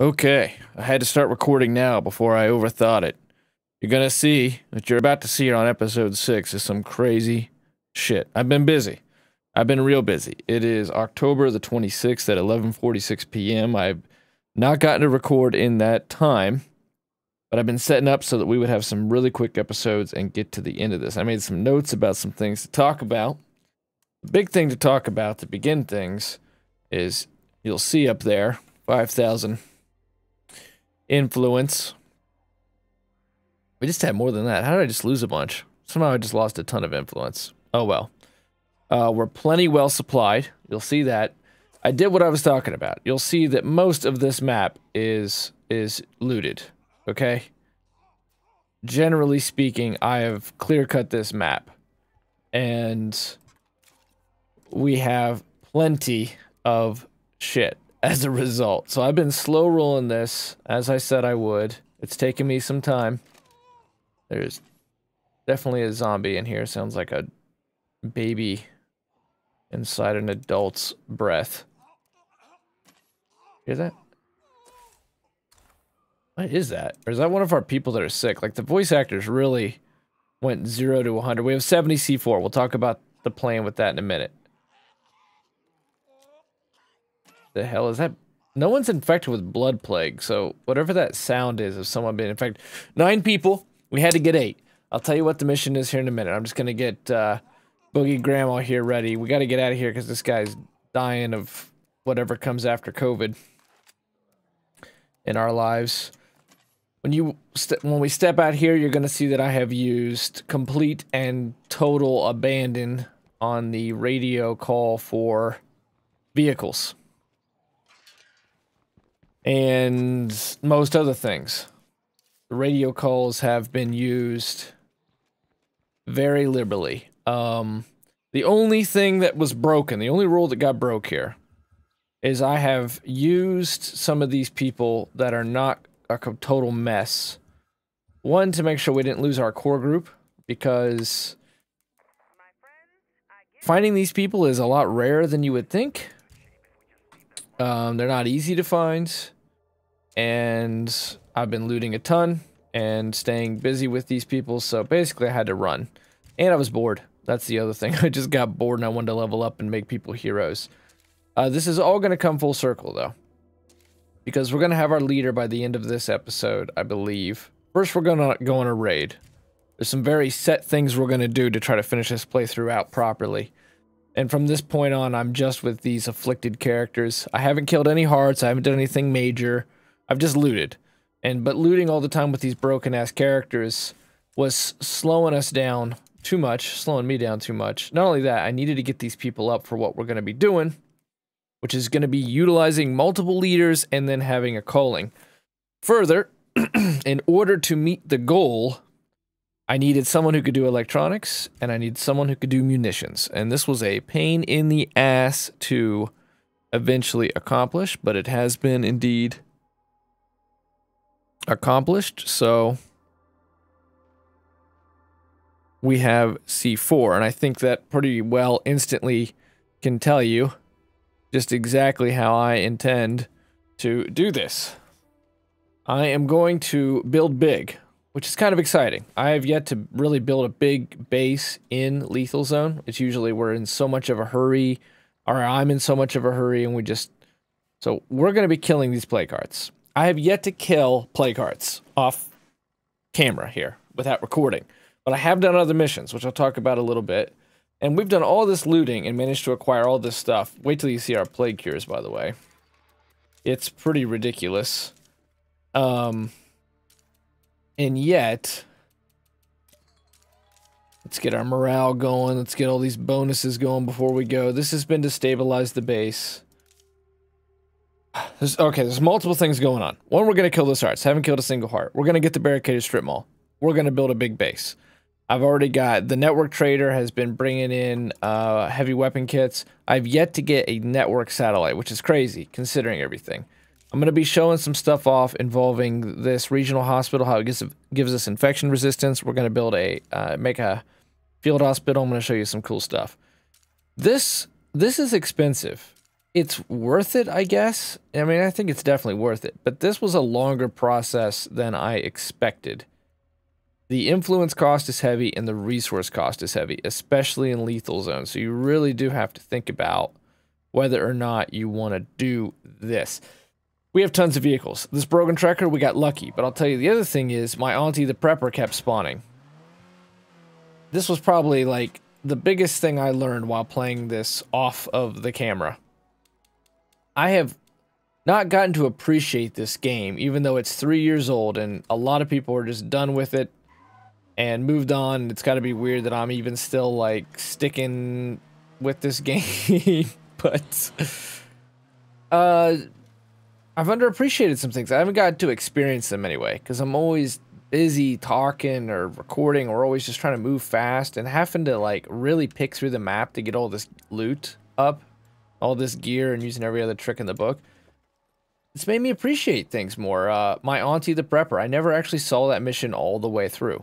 Okay, I had to start recording now before I overthought it. You're gonna see, what you're about to see here on episode 6 is some crazy shit. I've been busy. I've been real busy. It is October the 26th at 11:46 p.m. I've not gotten to record in that time, but I've been setting up so that we would have some really quick episodes and get to the end of this. I made some notes about some things to talk about. The big thing to talk about to begin things is, you'll see up there, 5,000 influence. We just had more than that. How did I just lose a bunch? Somehow I just lost a ton of influence. Oh well. We're plenty well supplied. You'll see that. I did what I was talking about. You'll see that most of this map is looted. Okay? Generally speaking, I have clear-cut this map. And we have plenty of shit as a result. So I've been slow rolling this, as I said I would. It's taken me some time. There's definitely a zombie in here. Sounds like a baby inside an adult's breath. Hear that? What is that? Or is that one of our people that are sick? Like, the voice actors really went 0 to 100. We have 70 C4. We'll talk about the plan with that in a minute. The hell is that? No one's infected with blood plague, so whatever that sound is of someone being infected. 9 people. We had to get 8. I'll tell you what the mission is here in a minute. I'm just gonna get Boogie Grandma here ready. We got to get out of here because this guy's dying of whatever comes after COVID in our lives. When we step out here, you're gonna see that I have used complete and total abandon on the radio call for vehicles. And most other things. The radio calls have been used very liberally. The only thing that was broken, the only rule that got broke here, is I have used some of these people that are not a total mess. One, to make sure we didn't lose our core group, because finding these people is a lot rarer than you would think. They're not easy to find. And I've been looting a ton and staying busy with these people, so basically I had to run. And I was bored. That's the other thing. I just got bored and I wanted to level up and make people heroes. This is all going to come full circle, though. Because we're going to have our leader by the end of this episode, I believe. First, we're going to go on a raid. There's some very set things we're going to do to try to finish this playthrough out properly. And from this point on, I'm just with these afflicted characters. I haven't killed any hearts. I haven't done anything major. I've just looted. But looting all the time with these broken-ass characters was slowing us down too much, slowing me down too much. Not only that, I needed to get these people up for what we're going to be doing, which is going to be utilizing multiple leaders and then having a calling. Further, in order to meet the goal, I needed someone who could do electronics, and I needed someone who could do munitions. And this was a pain in the ass to eventually accomplish, but it has been indeed accomplished. So we have C4, and I think that pretty well instantly can tell you just exactly how I intend to do this. I am going to build big, which is kind of exciting. I have yet to really build a big base in Lethal Zone. It's usually we're in so much of a hurry, or I'm in so much of a hurry, and we just... So we're going to be killing these play cards. I have yet to kill play cards off camera here without recording. But I have done other missions, which I'll talk about a little bit. And we've done all this looting and managed to acquire all this stuff. Wait till you see our plague cures, by the way. It's pretty ridiculous. And yet, let's get our morale going. Let's get all these bonuses going before we go. This has been to stabilize the base. There's multiple things going on. One, we're going to kill those hearts. Haven't killed a single heart. We're going to get the barricaded strip mall. We're going to build a big base. I've already got... The network trader has been bringing in heavy weapon kits. I've yet to get a network satellite, which is crazy, considering everything. I'm going to be showing some stuff off involving this regional hospital, how it gives us infection resistance. We're going to build make a field hospital. I'm going to show you some cool stuff. This is expensive. It's worth it, I guess. I mean, I think it's definitely worth it. But this was a longer process than I expected. The influence cost is heavy and the resource cost is heavy, especially in lethal zones. So you really do have to think about whether or not you want to do this. We have tons of vehicles. This broken tracker, we got lucky. But I'll tell you, the other thing is my auntie the prepper kept spawning. This was probably like the biggest thing I learned while playing this off of the camera. I have not gotten to appreciate this game, even though it's 3 years old and a lot of people are just done with it and moved on. It's got to be weird that I'm even still like sticking with this game. But I've underappreciated some things. I haven't gotten to experience them anyway, because I'm always busy talking or recording or always just trying to move fast and having to like really pick through the map to get all this loot up, all this gear, and using every other trick in the book. It's made me appreciate things more. My auntie the prepper, I never actually saw that mission all the way through.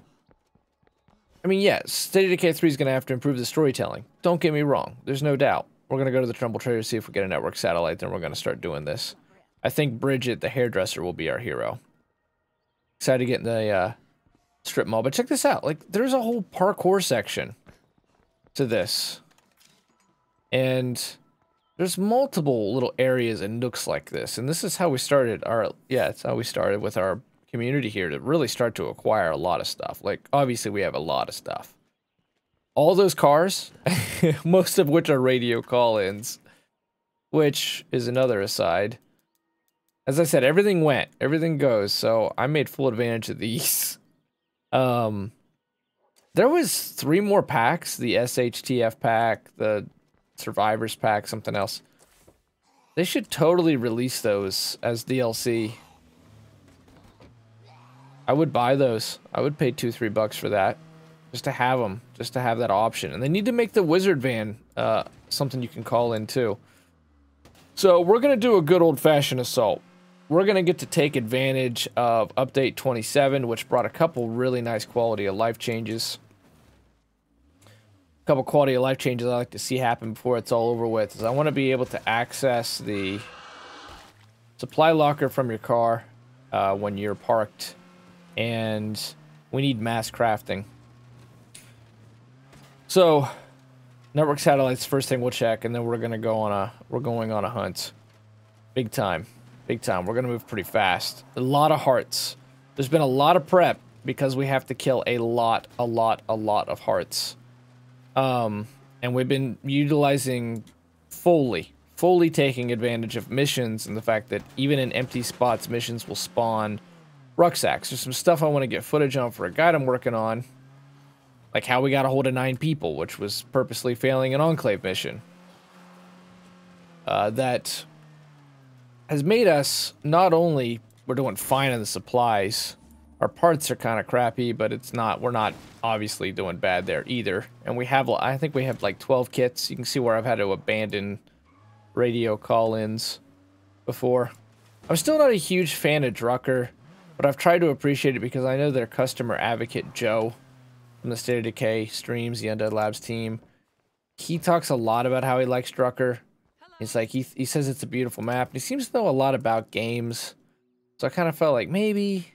I mean, yes, State of Decay 3 is going to have to improve the storytelling. Don't get me wrong. There's no doubt. We're going to go to the Trumbull Trader, see if we get a network satellite, then we're going to start doing this. I think Bridget, the hairdresser, will be our hero. Excited to get in the strip mall. But check this out. Like, there's a whole parkour section to this. And there's multiple little areas and nooks like this. And this is how we started our... Yeah, it's how we started with our community here to really start to acquire a lot of stuff. Like, obviously, we have a lot of stuff. All those cars, most of which are radio call-ins, which is another aside. As I said, everything went, everything goes, so I made full advantage of these. There was 3 more packs, the SHTF pack, the Survivors pack, something else. They should totally release those as DLC. I would buy those. I would pay $2-3 for that. Just to have them, just to have that option. And they need to make the wizard van something you can call in too. So we're going to do a good old-fashioned assault. We're going to get to take advantage of update 27, which brought a couple really nice quality of life changes. A couple quality of life changes I like to see happen before it's all over with is I want to be able to access the supply locker from your car when you're parked, and we need mass crafting. So, network satellites, first thing we'll check, and then we're gonna go on a hunt. Big time. Big time. We're gonna move pretty fast. A lot of hearts. There's been a lot of prep because we have to kill a lot of hearts. And we've been utilizing fully taking advantage of missions and the fact that even in empty spots, missions will spawn rucksacks. There's some stuff I want to get footage on for a guide I'm working on. Like how we got a hold of 9 people, which was purposely failing an Enclave mission. That has made us, not only we're doing fine on the supplies, our parts are kind of crappy, but we're not obviously doing bad there either. And we have, I think we have like 12 kits. You can see where I've had to abandon radio call-ins before. I'm still not a huge fan of Drucker, but I've tried to appreciate it because I know their customer advocate, Joe, from the State of Decay streams, the Undead Labs team, he talks a lot about how he likes Drucker. It's like, he says it's a beautiful map. He seems to know a lot about games. So I kind of felt like maybe,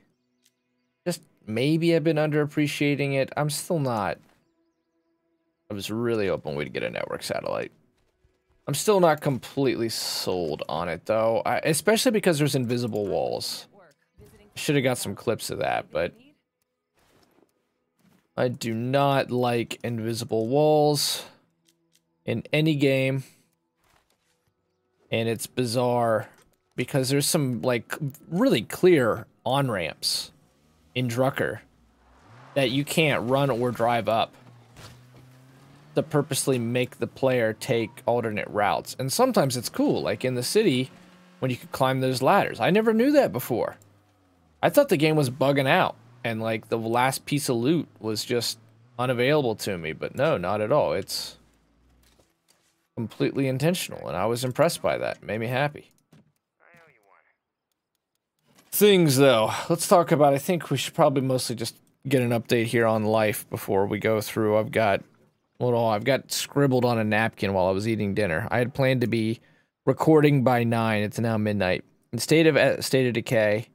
just maybe I've been underappreciating it. I'm still not. I was really hoping we'd get a network satellite. I'm still not completely sold on it, though. Especially because there's invisible walls. Should have got some clips of that, but I do not like invisible walls in any game. And it's bizarre because there's some like really clear on-ramps in Drucker that you can't run or drive up to purposely make the player take alternate routes. And sometimes it's cool, like in the city when you could climb those ladders. I never knew that before. I thought the game was bugging out and like the last piece of loot was just unavailable to me, but no, not at all. It's completely intentional, and I was impressed by that. It made me happy. Things, though. Let's talk about, I think we should probably mostly just get an update here on life before we go through. I've got scribbled on a napkin while I was eating dinner. I had planned to be recording by 9. It's now midnight. In State of Decay,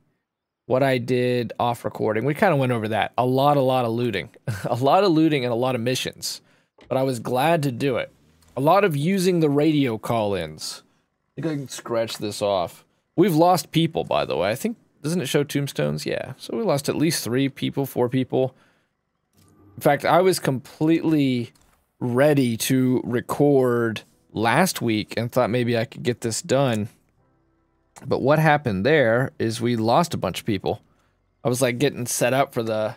what I did off recording, we kind of went over that. A lot of looting. A lot of looting and a lot of missions. But I was glad to do it. A lot of using the radio call-ins. I think I can scratch this off. We've lost people, by the way. I think, doesn't it show tombstones? Yeah. So we lost at least 3 people, 4 people. In fact, I was completely ready to record last week and thought maybe I could get this done. But what happened there is we lost a bunch of people. I was like getting set up for the...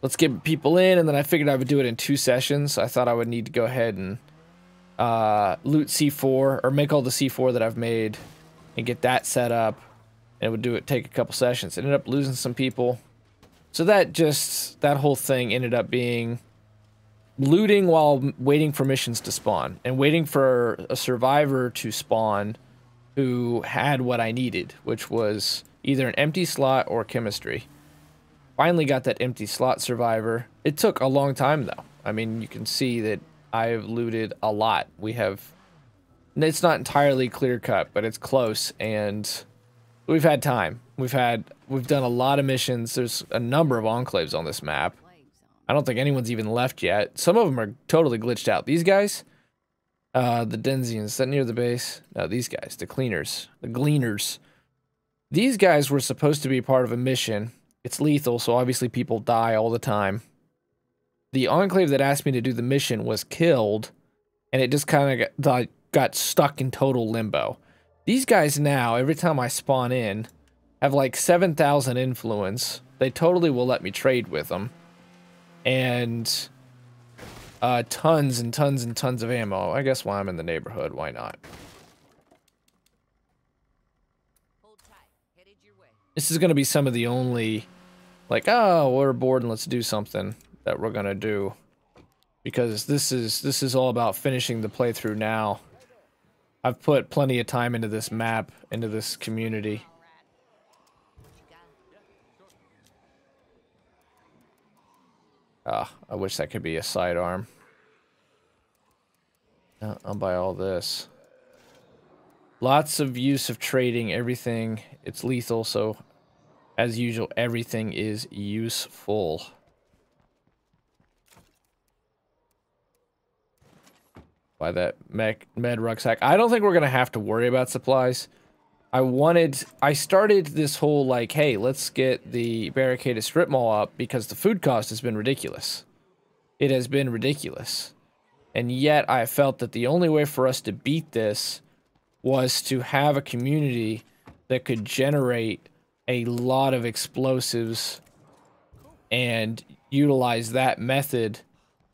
Let's get people in, and then I figured I would do it in 2 sessions. I thought I would need to go ahead and loot C4, or make all the C4 that I've made, and get that set up. And it would take a couple sessions. Ended up losing some people. So that whole thing ended up being looting while waiting for missions to spawn, and waiting for a survivor to spawn who had what I needed, which was either an empty slot or chemistry. Finally got that empty slot survivor. It took a long time though. I mean, you can see that I've looted a lot. It's not entirely clear cut, but it's close, and we've had time. We've done a lot of missions. There's a number of enclaves on this map. I don't think anyone's even left yet. Some of them are totally glitched out. These guys, the Denzians, is that near the base? No, these guys, the cleaners, the gleaners. These guys were supposed to be part of a mission. It's lethal, so obviously people die all the time. The enclave that asked me to do the mission was killed, and it just kind of got stuck in total limbo. These guys now, every time I spawn in, have like 7,000 influence. They totally will let me trade with them. And tons and tons and tons of ammo. I guess while I'm in the neighborhood, why not? This is going to be some of the only, like, oh, we're bored and let's do something that we're going to do. Because this is all about finishing the playthrough now. I've put plenty of time into this map, into this community. Ah, I wish that could be a sidearm. I'll buy all this. Lots of use of trading, everything. It's lethal, so as usual, everything is useful. Buy that med rucksack. I don't think we're gonna have to worry about supplies. I started this whole like, hey, let's get the barricaded strip mall up because the food cost has been ridiculous. It has been ridiculous. And yet I felt that the only way for us to beat this was to have a community that could generate a lot of explosives and utilize that method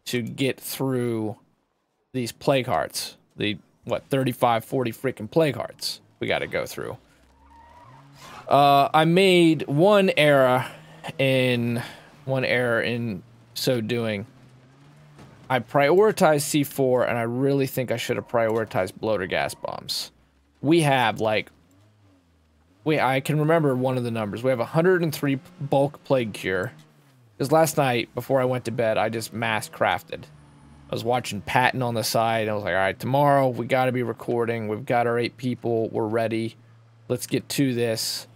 to get through these plague hearts. The, what, 35, 40 freaking plague hearts we got to go through. I made one error in so doing. I prioritized C4, and I really think I should have prioritized bloater gas bombs. We have, like... I can remember one of the numbers. We have 103 bulk plague cure. Because last night, before I went to bed, I just mass crafted. I was watching Patton on the side. I was like, alright, tomorrow, we gotta be recording. We've got our 8 people. We're ready. Let's get to this.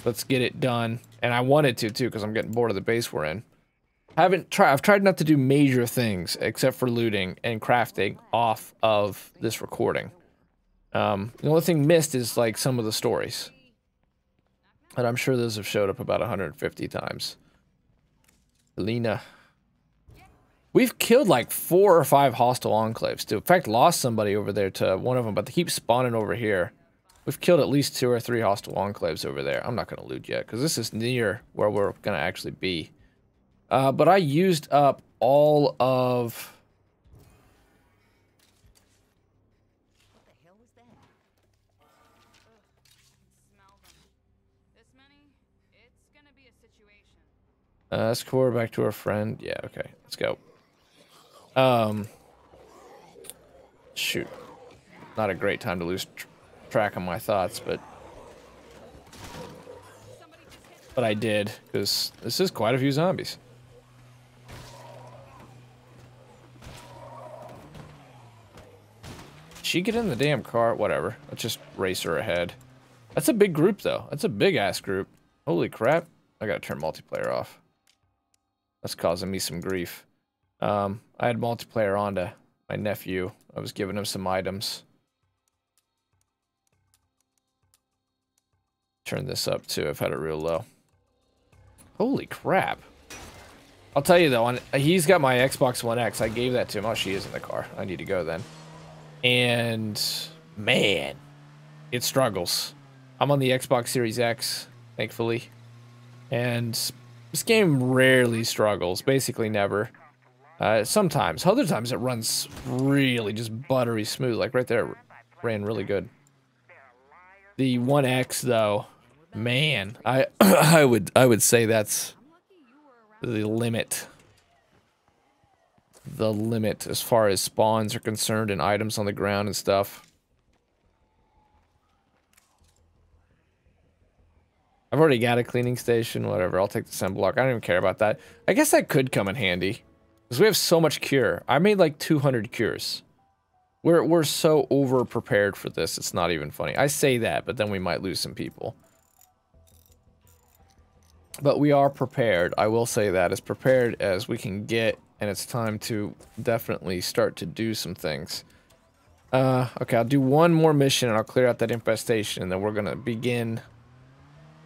Let's get it done. And I wanted to, too, because I'm getting bored of the base we're in. I've tried not to do major things except for looting and crafting off of this recording. The only thing missed is like some of the stories. And I'm sure those have showed up about 150 times. Lena. We've killed like 4 or 5 hostile enclaves too. In fact, lost somebody over there to one of them, but they keep spawning over here. We've killed at least 2 or 3 hostile enclaves over there. I'm not going to loot yet because this is near where we're going to actually be. But I used up all of... What the hell was that? Smell them. This many? It's gonna be a situation. Let's core back to our friend. Yeah, okay. Let's go. Shoot. Not a great time to lose track of my thoughts, but I did, because this is quite a few zombies. she get in the damn car? Whatever. Let's just race her ahead. That's a big group, though. That's a big-ass group. Holy crap. I gotta turn multiplayer off. That's causing me some grief. I had multiplayer on to my nephew. I was giving him some items. Turn this up, too. I've had it real low. Holy crap. I'll tell you, though, he's got my Xbox One X. I gave that to him. Oh, she is in the car. I need to go then. And, man, it struggles. I'm on the Xbox Series X, thankfully. And this game rarely struggles. Basically never. Sometimes. Other times it runs really just buttery smooth. Like right there, it ran really good. The One X, though, man, I would say that's the limit. The limit as far as spawns are concerned and items on the ground and stuff. I've already got a cleaning station, whatever. I'll take the sunblock. I don't even care about that. I guess that could come in handy. Because we have so much cure. I made like 200 cures. We're so over-prepared for this, it's not even funny. I say that, but then we might lose some people. But we are prepared. I will say that. As prepared as we can get. And it's time to definitely start to do some things. Okay, I'll do one more mission and I'll clear out that infestation. And then we're going to begin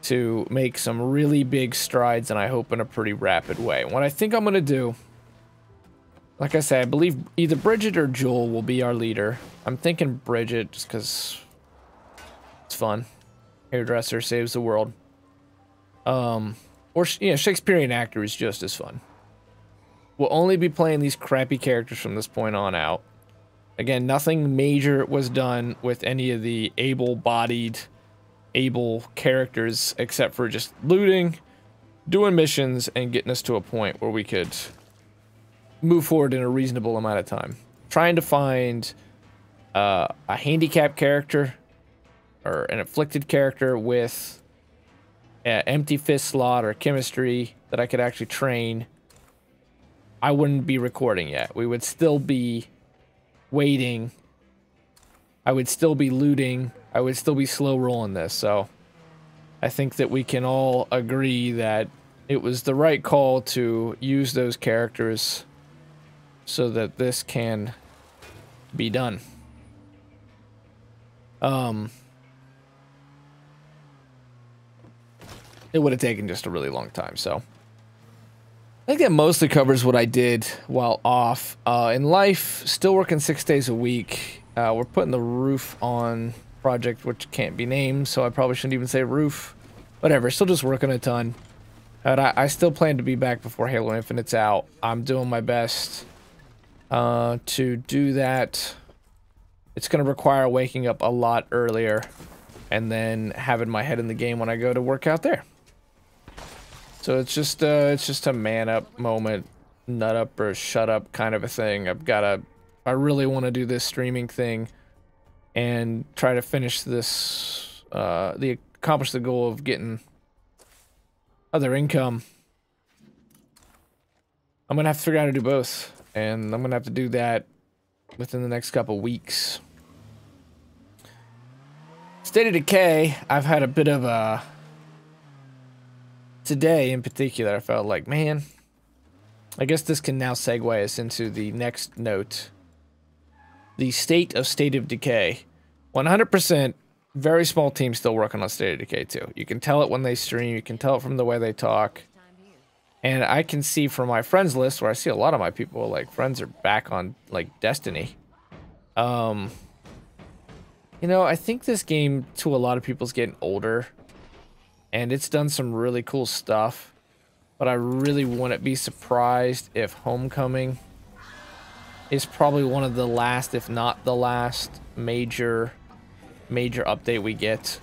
to make some really big strides. And I hope in a pretty rapid way. What I think I'm going to do... Like I said, I believe either Bridget or Joel will be our leader. I'm thinking Bridget just because it's fun. Hairdresser saves the world. Or, you know, Shakespearean actor is just as fun. We'll only be playing these crappy characters from this point on out. Again, nothing major was done with any of the able-bodied, able characters except for just looting, doing missions, and getting us to a point where we could move forward in a reasonable amount of time. Trying to find a handicapped character or an afflicted character with an empty fist slot or chemistry that I could actually train. I wouldn't be recording yet. We would still be waiting. I would still be looting. I would still be slow rolling this. So I think that we can all agree that it was the right call to use those characters so that this can be done. It would have taken just a really long time, so... I think that mostly covers what I did while off. In life, still working 6 days a week. We're putting the roof on project, which can't be named, so I probably shouldn't even say roof. Whatever, still just working a ton. And I still plan to be back before Halo Infinite's out. I'm doing my best to do that. It's going to require waking up a lot earlier and then having my head in the game when I go to work out there. So it's just a man up moment, nut up or shut up kind of a thing. I really want to do this streaming thing and try to finish this, accomplish the goal of getting other income. I'm going to have to figure out how to do both, and I'm going to have to do that within the next couple weeks. State of Decay, I've had a bit of a... Today, in particular, I felt like, man, I guess this can now segue us into the next note. The State of Decay. 100%, very small team still working on State of Decay 2. You can tell it when they stream, you can tell it from the way they talk. And I can see from my friends list, where I see a lot of my people, like, friends are back on, like, Destiny. You know, I think this game, to a lot of people, is getting older. And it's done some really cool stuff. But I really wouldn't be surprised if Homecoming is probably one of the last, if not the last, major update we get.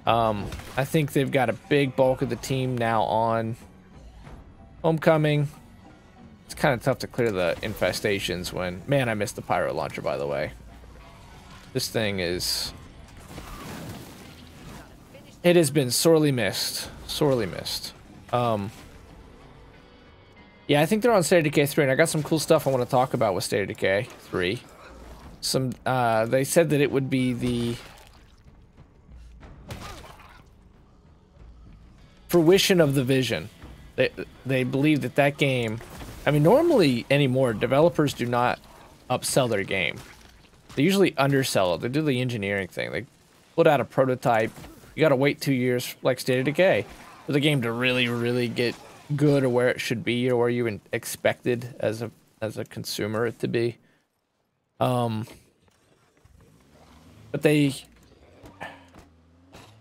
I think they've got a big bulk of the team now on Homecoming. It's kind of tough to clear the infestations when... Man, I missed the pyro launcher, by the way. This thing is... It has been sorely missed. Sorely missed. Yeah, I think they're on State of Decay 3, and I got some cool stuff I want to talk about with State of Decay 3. they said that it would be the fruition of the vision. They believe that that game, I mean, normally anymore, developers do not upsell their game. They usually undersell it. They do the engineering thing. They put out a prototype. You gotta wait 2 years, like State of Decay, for the game to really, really get good or where it should be or where you expected as a consumer it to be. But they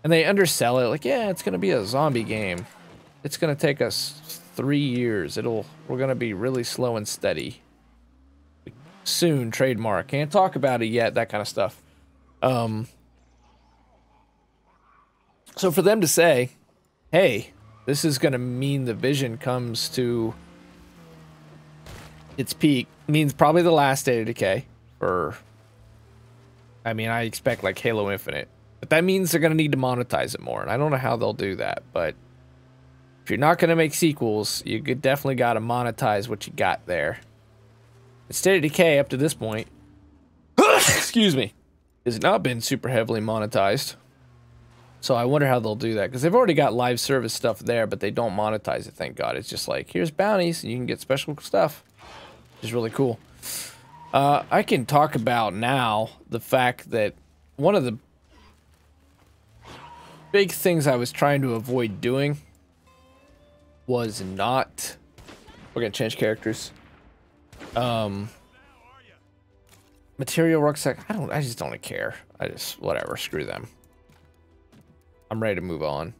undersell it, like, yeah, it's gonna be a zombie game. It's gonna take us 3 years. We're gonna be really slow and steady. Soon, trademark. Can't talk about it yet, that kind of stuff. So for them to say, hey, this is gonna mean the vision comes to its peak, means probably the last State of Decay. I mean, I expect like Halo Infinite. But that means they're gonna need to monetize it more, and I don't know how they'll do that, but if you're not gonna make sequels, you definitely gotta monetize what you got there. State of Decay up to this point, excuse me, has not been super heavily monetized. So I wonder how they'll do that, because they've already got live service stuff there, but they don't monetize it, thank God. It's just like, here's bounties, and you can get special stuff, which is really cool. I can talk about now the fact that one of the big things I was trying to avoid doing was not... We're gonna change characters. Material rucksack. I just don't care. Whatever, screw them. I'm ready to move on.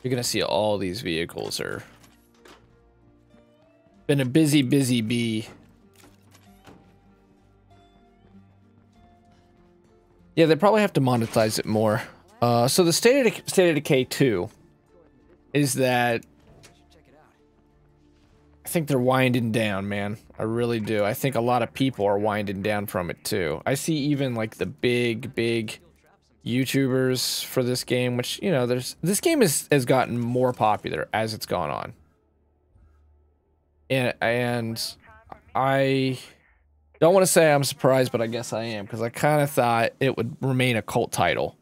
You're gonna see all these vehicles are been a busy bee. Yeah, they probably have to monetize it more. So the State of Decay 2 is that I think they're winding down, man. I really do. I think a lot of people are winding down from it too. I see even like the big YouTubers for this game, which, you know, this game has gotten more popular as it's gone on. And I don't want to say I'm surprised, but I guess I am, because I kind of thought it would remain a cult title.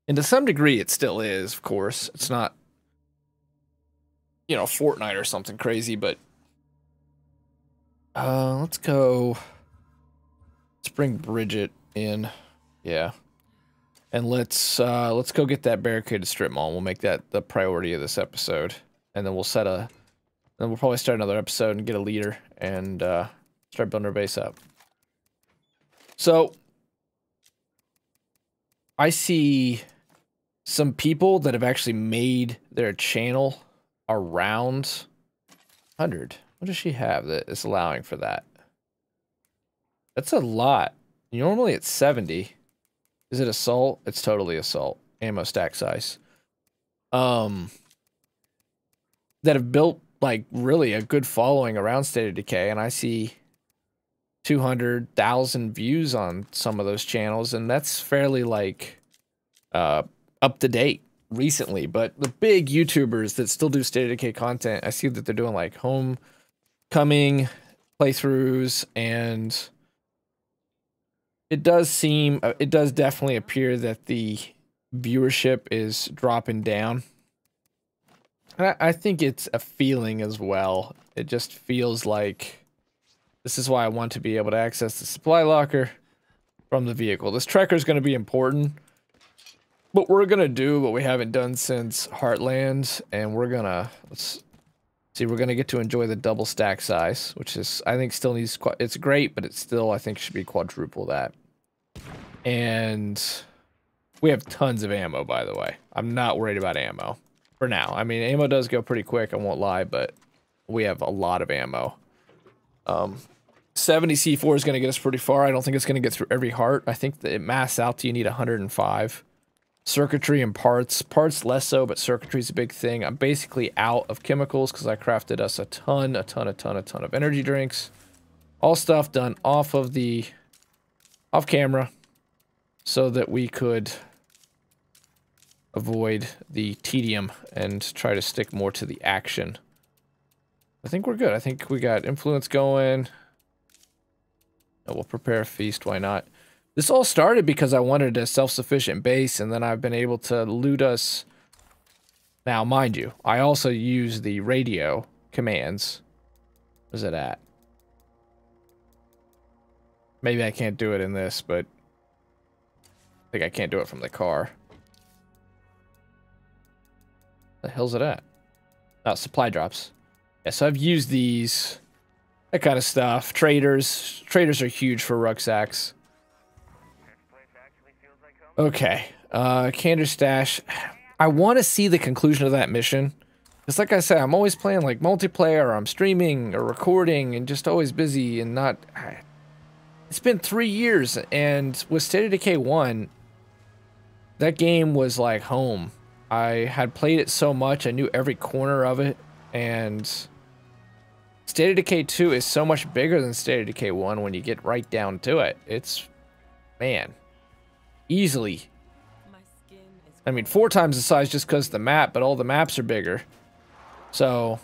And to some degree, it still is, of course. It's not, you know, Fortnite or something crazy, but let's go. Let's bring Bridget in. Yeah. And let's go get that barricaded strip mall. We'll make that the priority of this episode. And then we'll then we'll probably start another episode and get a leader and start building our base up. So I see some people that have actually made their channel around 100. What does she have that is allowing for that? That's a lot. Normally it's 70. Is it assault? It's totally assault. Ammo stack size. That have built like really a good following around State of Decay, and I see 200,000 views on some of those channels, and that's fairly like up to date recently. But the big YouTubers that still do State of Decay content, I see that they're doing like homecoming playthroughs, and it does definitely appear that the viewership is dropping down. And I think it's a feeling as well. It just feels like this is why I want to be able to access the supply locker from the vehicle. This tracker is going to be important, but we're going to do what we haven't done since Heartland, and we're going to, we're going to get to enjoy the double stack size, which is, I think still needs, it's great, but it still, I think, should be quadruple that. And we have tons of ammo, by the way. I'm not worried about ammo for now. I mean, ammo does go pretty quick, I won't lie, but we have a lot of ammo. 70 C4 is going to get us pretty far. I don't think it's going to get through every heart. I think that it masks out to you need 105. Circuitry and parts. Parts less so, but circuitry is a big thing. I'm basically out of chemicals because I crafted us a ton of energy drinks. All stuff done off camera so that we could avoid the tedium and try to stick more to the action. I think we're good. I think we got influence going. Oh, we'll prepare a feast. Why not? This all started because I wanted a self-sufficient base, and then I've been able to loot us. Now, mind you, I also use the radio commands. Where's it at? Maybe I can't do it in this, but I think I can't do it from the car. The hell's it at? Oh, supply drops. Yeah, so I've used these, that kind of stuff. Traders are huge for rucksacks. Okay, Cander's Stash. I want to see the conclusion of that mission. Because like I said, I'm always playing like multiplayer, or I'm streaming, or recording, and just always busy and not... It's been 3 years, and with State of Decay 1, that game was like home. I had played it so much, I knew every corner of it, and State of Decay 2 is so much bigger than State of Decay 1 when you get right down to it. It's, man, easily. I mean, 4 times the size just because of the map, but all the maps are bigger. So,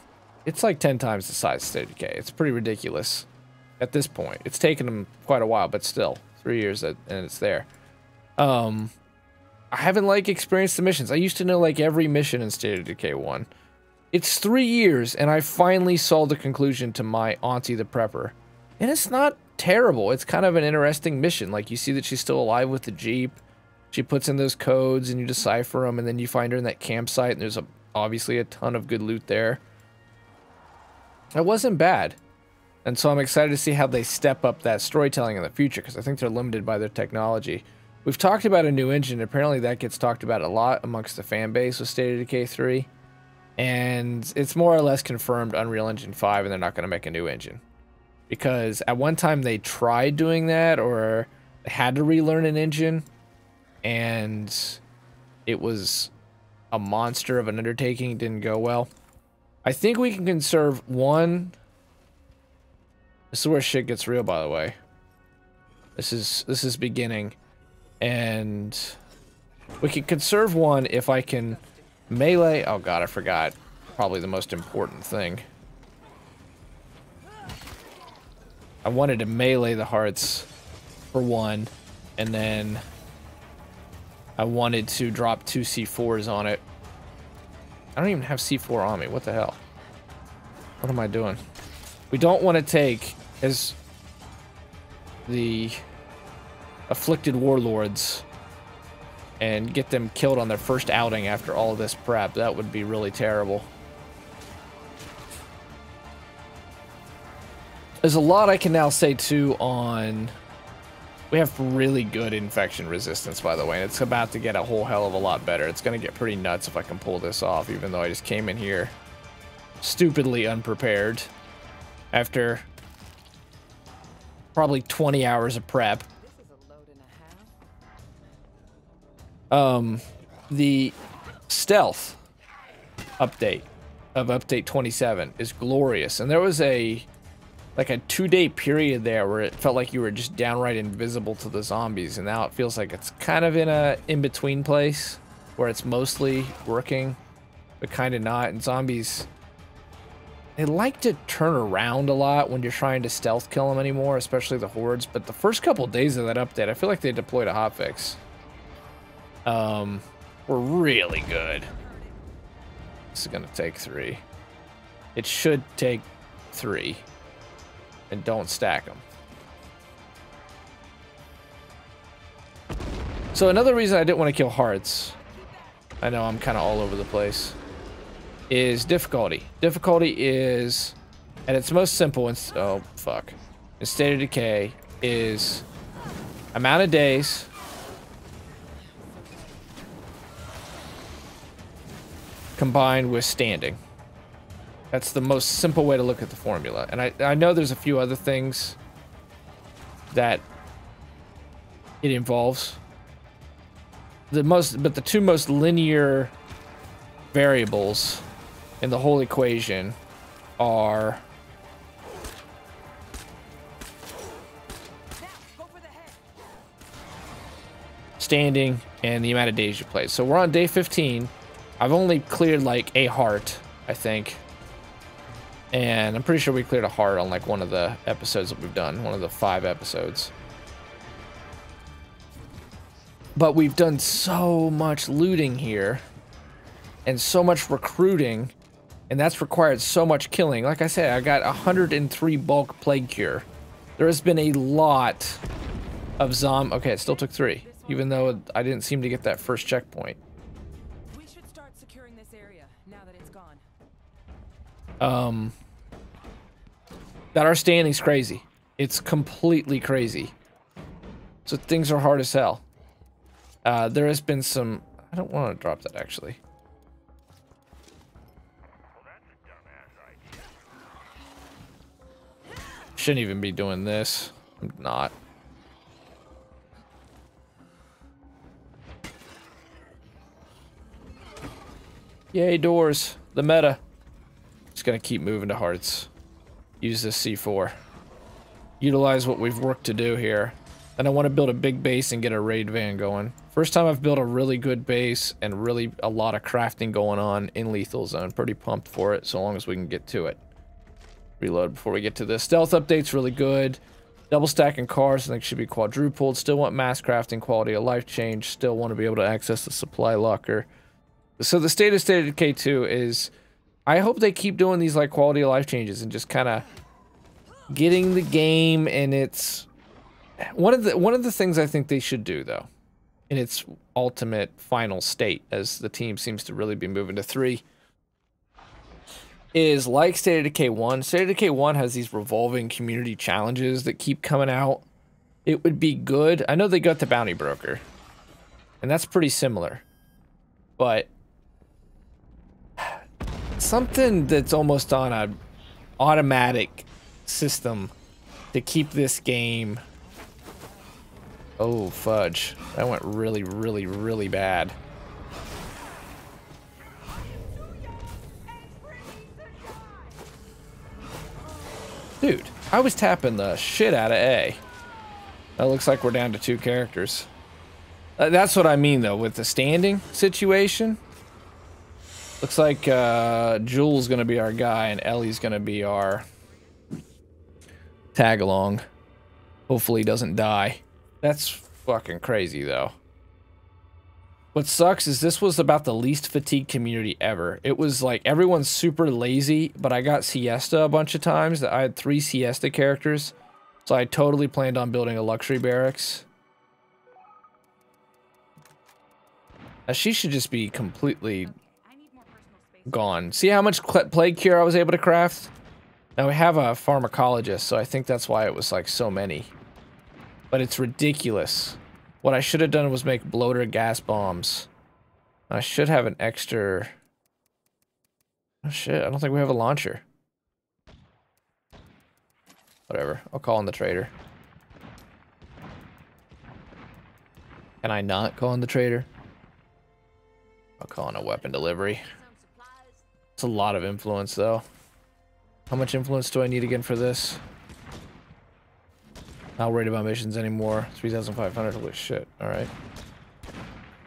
it's like 10 times the size of State of Decay. It's pretty ridiculous at this point. It's taken them quite a while, but still, 3 years and it's there. I haven't, like, experienced the missions. I used to know, like, every mission in State of Decay 1. It's 3 years, and I finally saw the conclusion to my Auntie the Prepper. And it's not terrible. It's kind of an interesting mission. Like, you see that she's still alive with the Jeep. She puts in those codes, and you decipher them, and then you find her in that campsite, and there's obviously a ton of good loot there. It wasn't bad. And so I'm excited to see how they step up that storytelling in the future, because I think they're limited by their technology. We've talked about a new engine. Apparently that gets talked about a lot amongst the fan base with State of Decay 3. And it's more or less confirmed Unreal Engine 5, and they're not going to make a new engine. Because at one time they tried doing that, or they had to relearn an engine, and it was a monster of an undertaking. It didn't go well. I think we can conserve one. This is where shit gets real, by the way. This is beginning. And we can conserve one if I can melee. Oh god, I forgot. Probably the most important thing. I wanted to melee the hearts for one, and then I wanted to drop 2 C4s on it. I don't even have C4 on me. What the hell? What am I doing? We don't want to take as the Afflicted Warlords and get them killed on their first outing after all of this prep. That would be really terrible. There's a lot I can now say too on... We have really good infection resistance, by the way, and it's about to get a whole hell of a lot better. It's going to get pretty nuts if I can pull this off, even though I just came in here stupidly unprepared after probably 20 hours of prep. The stealth update of update 27 is glorious, and there was like a 2-day period there where it felt like you were just downright invisible to the zombies, and now it feels like it's kind of in a in-between place where it's mostly working but kind of not. And zombies, they like to turn around a lot when you're trying to stealth kill them anymore, especially the hordes. But the first couple days of that update, I feel like they deployed a hotfix. Were really good. This is gonna take 3. It should take 3. And don't stack them. So another reason I didn't want to kill hearts, I know I'm kind of all over the place, is difficulty. Difficulty is, at its most simple, oh fuck, in State of Decay, is amount of days combined with standing. That's the most simple way to look at the formula. And I know there's a few other things that it involves. But the 2 most linear variables in the whole equation are standing, and the amount of days you played. So we're on day 15. I've only cleared like a heart, I think. And I'm pretty sure we cleared a heart on like one of the episodes that we've done, one of the 5 episodes. But we've done so much looting here and so much recruiting, and that's required so much killing. Like I said, I got 103 bulk plague cure. There has been a lot of zombie. Okay, it still took 3, even though I didn't seem to get that first checkpoint. We should start securing this area now that it's gone. That our standing's crazy. It's completely crazy. So things are hard as hell. There has been some... I don't want to drop that, actually. Shouldn't even be doing this. I'm not. Yay, doors. The meta. Just gonna keep moving to hearts. Use this C4. Utilize what we've worked to do here. And I want to build a big base and get a raid van going. First time I've built a really good base and really a lot of crafting going on in Lethal Zone. Pretty pumped for it, so long as we can get to it. Reload before we get to this. Stealth update's really good. Double stacking cars I think should be quadrupled. Still want mass crafting, quality of life change. Still want to be able to access the supply locker. So the state of Decay 2 is... I hope they keep doing these like quality of life changes and just kind of getting the game and its... One of the things I think they should do, though, in its ultimate final state, as the team seems to really be moving to 3, is like State of Decay 1. State of Decay 1 has these revolving community challenges that keep coming out. It would be good. I know they got the Bounty Broker, and that's pretty similar. But something that's almost on a automatic system to keep this game... Oh, fudge. That went really, really, really bad. Dude, I was tapping the shit out of A. That looks like we're down to 2 characters. That's what I mean, though, with the standing situation. Looks like Jules gonna be our guy and Ellie's gonna be our tag-along. Hopefully he doesn't die. That's fucking crazy, though. What sucks is this was about the least fatigued community ever. It was like everyone's super lazy, but I got Siesta a bunch of times. I had 3 Siesta characters, so I totally planned on building a luxury barracks. She should just be completely gone. See how much plague cure I was able to craft? Now we have a pharmacologist, so I think that's why it was like so many. But it's ridiculous. What I should have done was make bloater gas bombs. I should have an extra... Oh shit, I don't think we have a launcher. Whatever, I'll call in the trader. Can I not call in the trader? I'll call in a weapon delivery. It's a lot of influence, though. How much influence do I need again for this? Not worried about missions anymore. 3,500. Holy shit. Alright.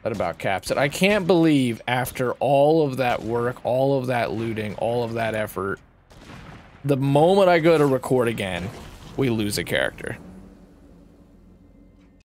That about caps it. I can't believe after all of that work, all of that looting, all of that effort, the moment I go to record again, we lose a character.